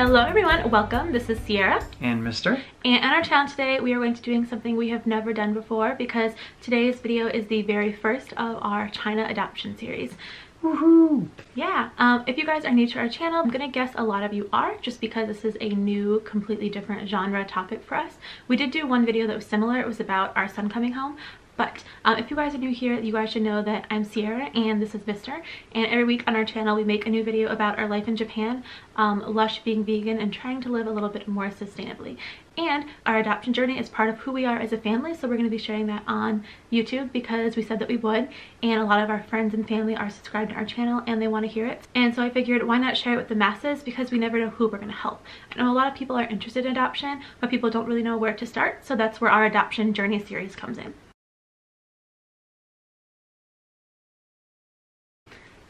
Hello everyone, welcome. This is Sierra. And Mr. And on our channel today, we are going to be doing something we have never done before because today's video is the very first of our China adoption series. Woohoo! Yeah, if you guys are new to our channel, I'm gonna guess a lot of you are, just because this is a new, completely different genre topic for us. We did do one video that was similar. It was about our son coming home. But if you guys are new here, you guys should know that I'm Sierra and this is Mr. And every week on our channel, we make a new video about our life in Japan, Lush being vegan, and trying to live a little bit more sustainably. And our adoption journey is part of who we are as a family, so we're going to be sharing that on YouTube because we said that we would. And a lot of our friends and family are subscribed to our channel and they want to hear it. And so I figured, why not share it with the masses, because we never know who we're going to help. I know a lot of people are interested in adoption, but people don't really know where to start, so that's where our adoption journey series comes in.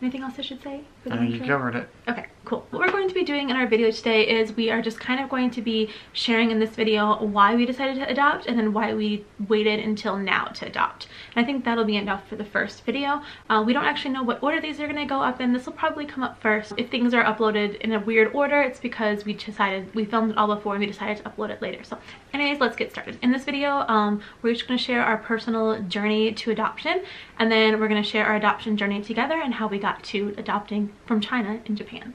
Anything else I should say? You covered it. Okay, cool. What we're going to be doing in our video today is we are just kind of going to be sharing in this video why we decided to adopt and then why we waited until now to adopt. And I think that'll be enough for the first video. We don't actually know what order these are going to go up in. This will probably come up first. If things are uploaded in a weird order, it's because we filmed it all before and we decided to upload it later. So anyways, let's get started. In this video, we're just going to share our personal journey to adoption, and then we're going to share our adoption journey together and how we got to adopting from China in Japan.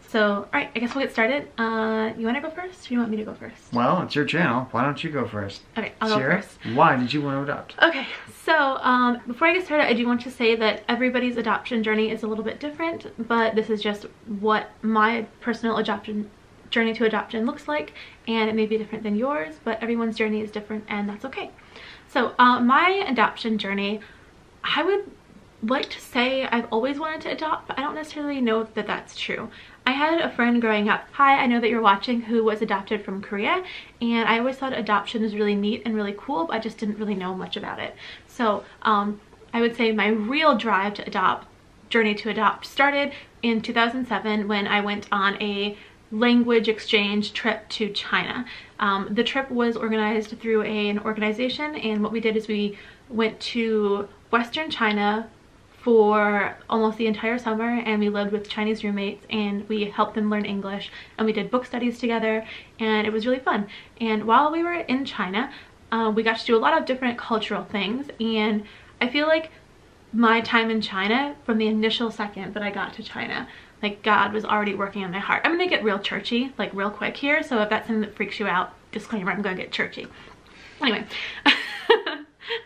So, all right, I guess we'll get started. You want to go first, or you want me to go first? Well, it's your channel. Why don't you go first? Okay, I'll Sierra, go first. Why did you want to adopt? Okay, so before I get started, I do want to say that everybody's adoption journey is a little bit different, but this is just what my personal adoption journey to adoption looks like, and it may be different than yours, but everyone's journey is different, and that's okay. So my adoption journey, I would like to say I've always wanted to adopt, but I don't necessarily know that that's true. I had a friend growing up, hi, I know that you're watching, who was adopted from Korea, and I always thought adoption was really neat and really cool, but I just didn't really know much about it. So I would say my real drive to adopt, journey to adopt, started in 2007 when I went on a language exchange trip to China. The trip was organized through an organization, and what we did is we went to Western China for almost the entire summer, and we lived with Chinese roommates and we helped them learn English, and we did book studies together, and it was really fun. And while we were in China, we got to do a lot of different cultural things, and I feel like my time in China, from the initial second that I got to China, like God was already working on my heart. I'm gonna get real churchy, like real quick here, so if that's something that freaks you out, disclaimer, I'm gonna get churchy. Anyway.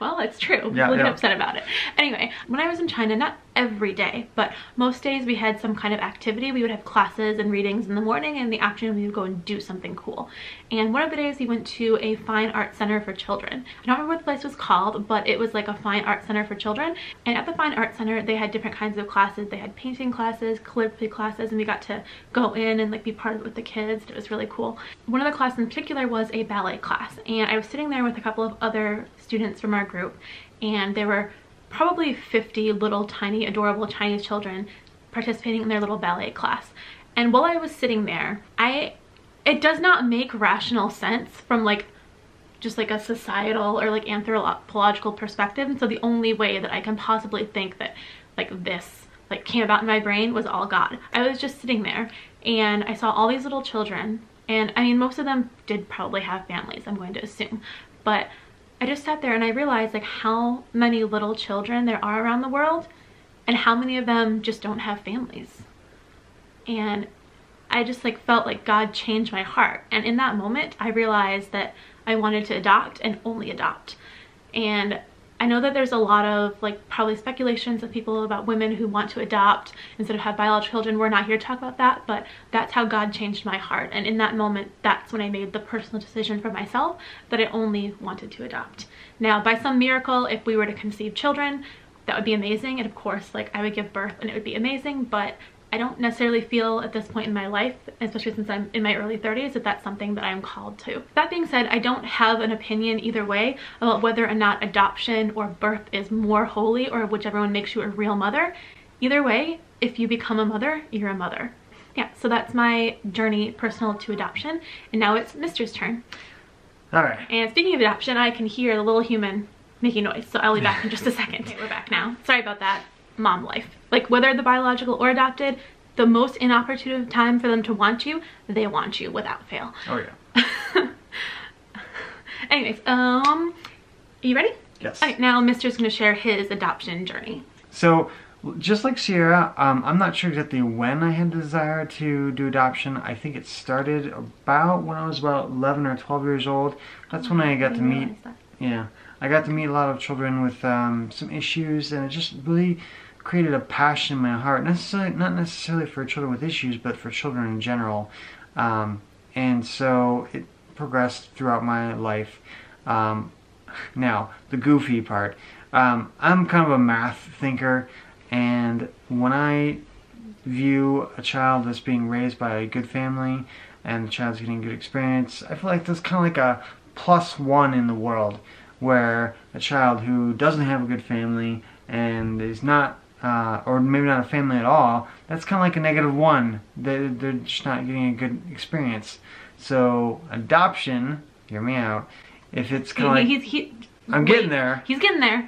Well, it's true. People get upset about it. Anyway, when I was in China, not every day, but most days we had some kind of activity. We would have classes and readings in the morning, and in the afternoon we would go and do something cool. And one of the days we went to a fine art center for children. I don't remember what the place was called, but it was like a fine art center for children. And at the fine art center, they had different kinds of classes. They had painting classes, calligraphy classes, and we got to go in and like be part of it with the kids. It was really cool. One of the classes in particular was a ballet class, and I was sitting there with a couple of other students from our group, and there were probably 50 little tiny adorable Chinese children participating in their little ballet class. And while I was sitting there, it does not make rational sense from like just like a societal or like anthropological perspective, and so the only way that I can possibly think that like this like came about in my brain was all God. I was just sitting there and I saw all these little children, and I mean most of them did probably have families, I'm going to assume, but I just sat there and I realized like how many little children there are around the world and how many of them just don't have families. And I just like felt like God changed my heart. And in that moment, I realized that I wanted to adopt and only adopt. And I know that there's a lot of like probably speculations of people about women who want to adopt instead of have biological children. We're not here to talk about that, but that's how God changed my heart. And in that moment, that's when I made the personal decision for myself that I only wanted to adopt. Now, by some miracle, if we were to conceive children, that would be amazing. And of course, like I would give birth and it would be amazing, but I don't necessarily feel at this point in my life, especially since I'm in my early 30s, that that's something that I'm called to. That being said, I don't have an opinion either way about whether or not adoption or birth is more holy or whichever one makes you a real mother. Either way, if you become a mother, you're a mother. Yeah, so that's my journey personal to adoption, and now it's Mr.'s turn. All right. And speaking of adoption, I can hear the little human making noise, so I'll be back in just a second. Okay, we're back now. Sorry about that. Mom life. Like whether the biological or adopted, the most inopportune time for them to want you, they want you without fail. Oh yeah. Anyways, are you ready? Yes. All right, now Mr's gonna share his adoption journey. So, just like Sierra, I'm not sure exactly when I had the desire to do adoption. I think it started about when I was about 11 or 12 years old. That's when I got to meet, yeah, I got to meet a lot of children with some issues, and it just really created a passion in my heart. Not necessarily for children with issues, but for children in general. And so it progressed throughout my life. Now, the goofy part. I'm kind of a math thinker, and when I view a child that's being raised by a good family and the child's getting a good experience, I feel like that's kind of like a +1 in the world, where a child who doesn't have a good family and is not, or maybe not a family at all, that's kind of like a -1. They're just not getting a good experience. So adoption, hear me out, if it's kind of like... I'm getting there. He's getting there.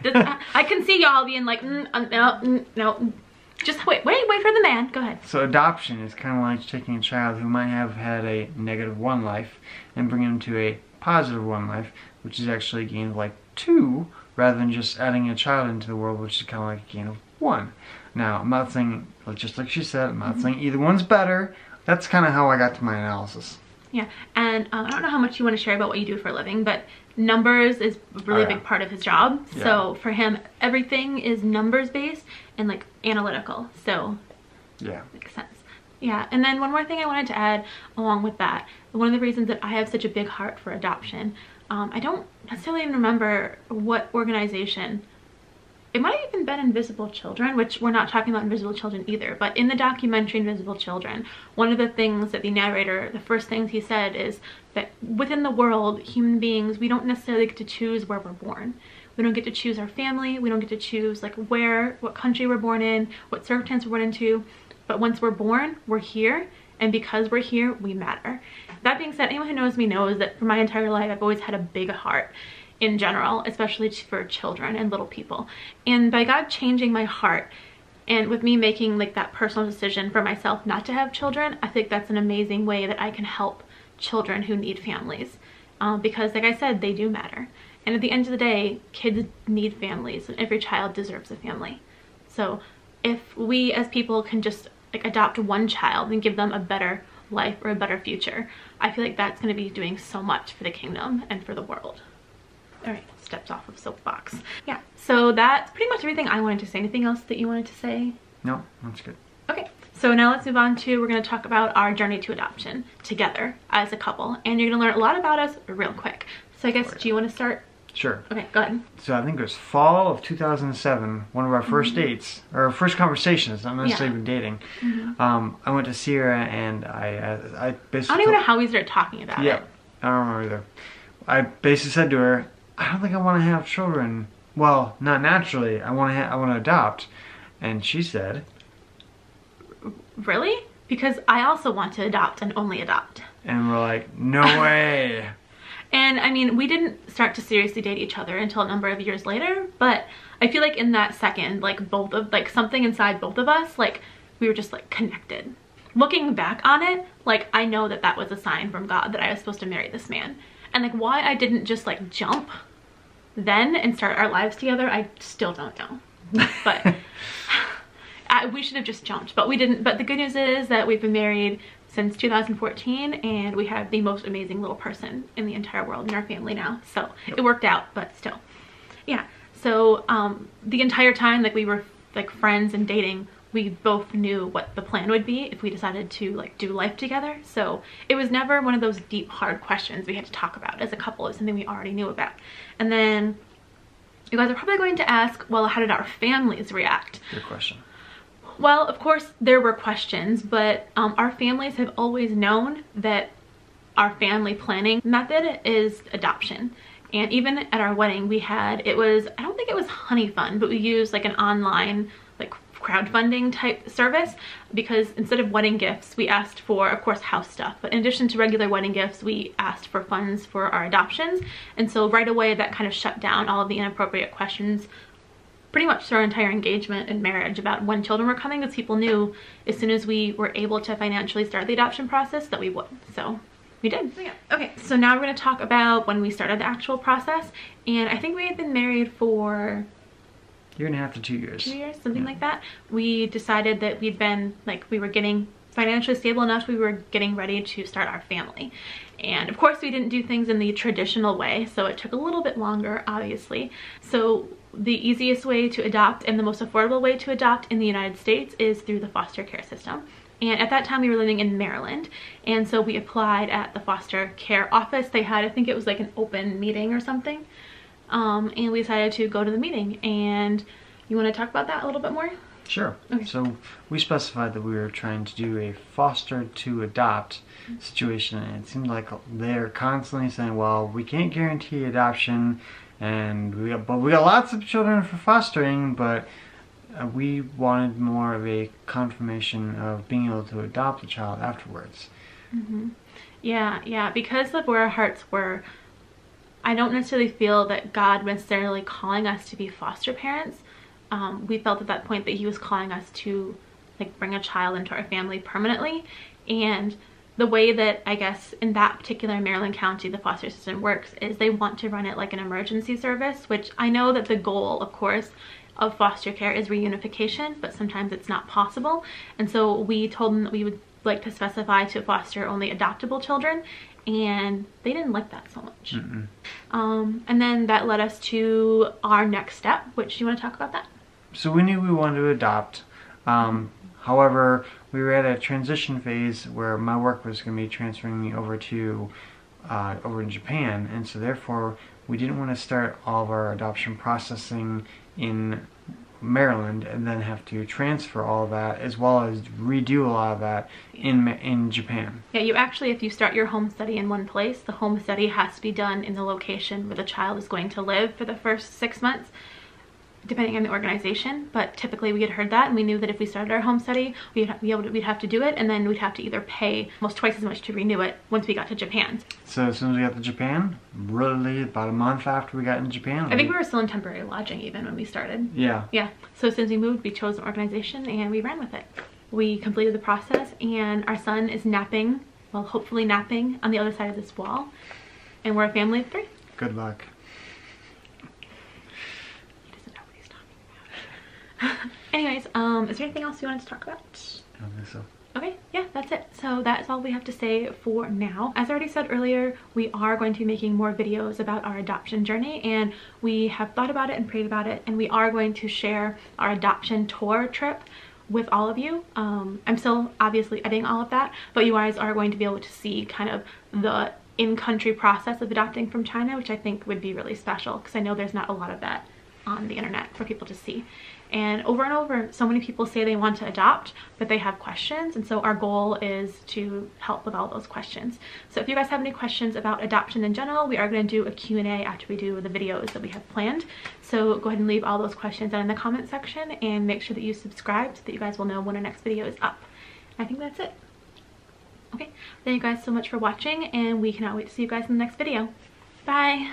I can see y'all being like, no. Just wait for the man. Go ahead. So adoption is kind of like taking a child who might have had a -1 life and bringing them to a +1 life, which is actually a gain of like 2, rather than just adding a child into the world, which is kind of like a gain of 1. Now, I'm not saying, just like she said, I'm not saying either one's better. That's kind of how I got to my analysis. Yeah, and I don't know how much you want to share about what you do for a living, but numbers is a really big part of his job. Yeah. So for him, everything is numbers based and like analytical. So yeah, makes sense. Yeah, and then one more thing I wanted to add along with that. One of the reasons that I have such a big heart for adoption, I don't necessarily even remember what organization. It might have even been Invisible Children, which we're not talking about Invisible Children either, but in the documentary Invisible Children, one of the things that the narrator, the first things he said is that within the world, human beings, we don't necessarily get to choose where we're born. We don't get to choose our family, we don't get to choose like what country we're born in, what circumstance we're born into, but once we're born, we're here, and because we're here, we matter. That being said, anyone who knows me knows that for my entire life, I've always had a big heart. In general, especially for children and little people. And by God changing my heart and with me making like that personal decision for myself not to have children, I think that's an amazing way that I can help children who need families. Because like I said, they do matter. And at the end of the day, kids need families and every child deserves a family. So if we as people can just like adopt one child and give them a better life or a better future, I feel like that's going to be doing so much for the kingdom and for the world. All right, steps off of soapbox. Yeah, so that's pretty much everything I wanted to say. Anything else that you wanted to say? No, that's good. Okay, so now let's move on to, we're gonna talk about our journey to adoption together as a couple. And you're gonna learn a lot about us real quick. So I guess, do you wanna start? Sure. Okay, go ahead. So I think it was fall of 2007, one of our first dates, or first conversations, not necessarily even dating. I went to Sierra and I basically... I don't even know how we started talking about it. Yeah, I don't remember either. I basically said to her, I don't think I want to have children. Well, not naturally. I want to adopt. And she said, really? Because I also want to adopt and only adopt. And we're like, no way. And I mean, we didn't start to seriously date each other until a number of years later, but I feel like in that second, like something inside both of us, like we were just like connected. Looking back on it, like I know that that was a sign from God that I was supposed to marry this man. And like why I didn't just like jump then and start our lives together, I still don't know. But we should have just jumped, but we didn't. But the good news is that we've been married since 2014 and we have the most amazing little person in the entire world in our family now. So it worked out, but still. Yeah, so the entire time like we were like friends and dating, we both knew what the plan would be if we decided to like do life together. So it was never one of those deep, hard questions we had to talk about as a couple. It was something we already knew about. And then you guys are probably going to ask, well, how did our families react? Good question. Well, of course there were questions, but our families have always known that our family planning method is adoption. And even at our wedding we had, I don't think it was Honey Fund, but we used like an online like crowdfunding type service, because instead of wedding gifts we asked for, of course, house stuff, but in addition to regular wedding gifts we asked for funds for our adoptions. And so right away that kind of shut down all of the inappropriate questions pretty much through our entire engagement and marriage about when children were coming, because people knew as soon as we were able to financially start the adoption process that we would. So we did. So, yeah. Okay, so now we're going to talk about when we started the actual process. And I think we had been married for year and a half to 2 years. 2 years, something like that. We decided that we'd been, like, we were getting financially stable enough, we were getting ready to start our family. And of course we didn't do things in the traditional way, so it took a little bit longer, obviously. So the easiest way to adopt and the most affordable way to adopt in the United States is through the foster care system. And at that time we were living in Maryland, and so we applied at the foster care office. They had, I think it was like an open meeting or something, and we decided to go to the meeting. And you want to talk about that a little bit more? Sure. Okay. So we specified that we were trying to do a foster to adopt situation, and it seemed like they're constantly saying, well, we can't guarantee adoption, and we got lots of children for fostering, but we wanted more of a confirmation of being able to adopt a child afterwards. Mm-hmm. Yeah, because of where our hearts were, I don't necessarily feel that God was necessarily calling us to be foster parents. We felt at that point that he was calling us to, like, bring a child into our family permanently. And the way that, I guess, in that particular Maryland County, the foster system works is they want to run it like an emergency service, which I know that the goal, of course, of foster care is reunification, but sometimes it's not possible. And so we told them that we would like to specify to foster only adoptable children, and they didn't like that so much. And then that led us to our next step, which you want to talk about that? So we knew we wanted to adopt. However, we were at a transition phase where my work was going to be transferring me over to over in Japan, and so therefore we didn't want to start all of our adoption processing in Maryland and then have to transfer all of that, as well as redo a lot of that in Japan. Yeah, you actually, if you start your home study in one place, the home study has to be done in the location where the child is going to live for the first 6 months, depending on the organization. But typically we had heard that, and we knew that if we started our home study, we'd have to do it, and then we'd have to either pay almost twice as much to renew it once we got to Japan. So as soon as we got to Japan, really about a month after we got in Japan, I think we were still in temporary lodging even when we started. Yeah. So as soon as we moved, we chose an organization and we ran with it. We completed the process, and our son is napping, well, hopefully napping on the other side of this wall, and we're a family of 3. Good luck. Anyways, is there anything else you wanted to talk about? I don't think so. Okay, yeah, that's it. So that's all we have to say for now. As I already said earlier, we are going to be making more videos about our adoption journey, and we have thought about it and prayed about it, and we are going to share our adoption tour trip with all of you. I'm still obviously editing all of that, but you guys are going to be able to see kind of the in-country process of adopting from China, which I think would be really special, because I know there's not a lot of that on the internet for people to see. And over, so many people say they want to adopt, but they have questions, and so our goal is to help with all those questions. So if you guys have any questions about adoption in general, we are going to do a Q&A after we do the videos that we have planned. So go ahead and leave all those questions down in the comment section, and make sure that you subscribe so that you guys will know when our next video is up. I think that's it. Okay, thank you guys so much for watching, and we cannot wait to see you guys in the next video. Bye!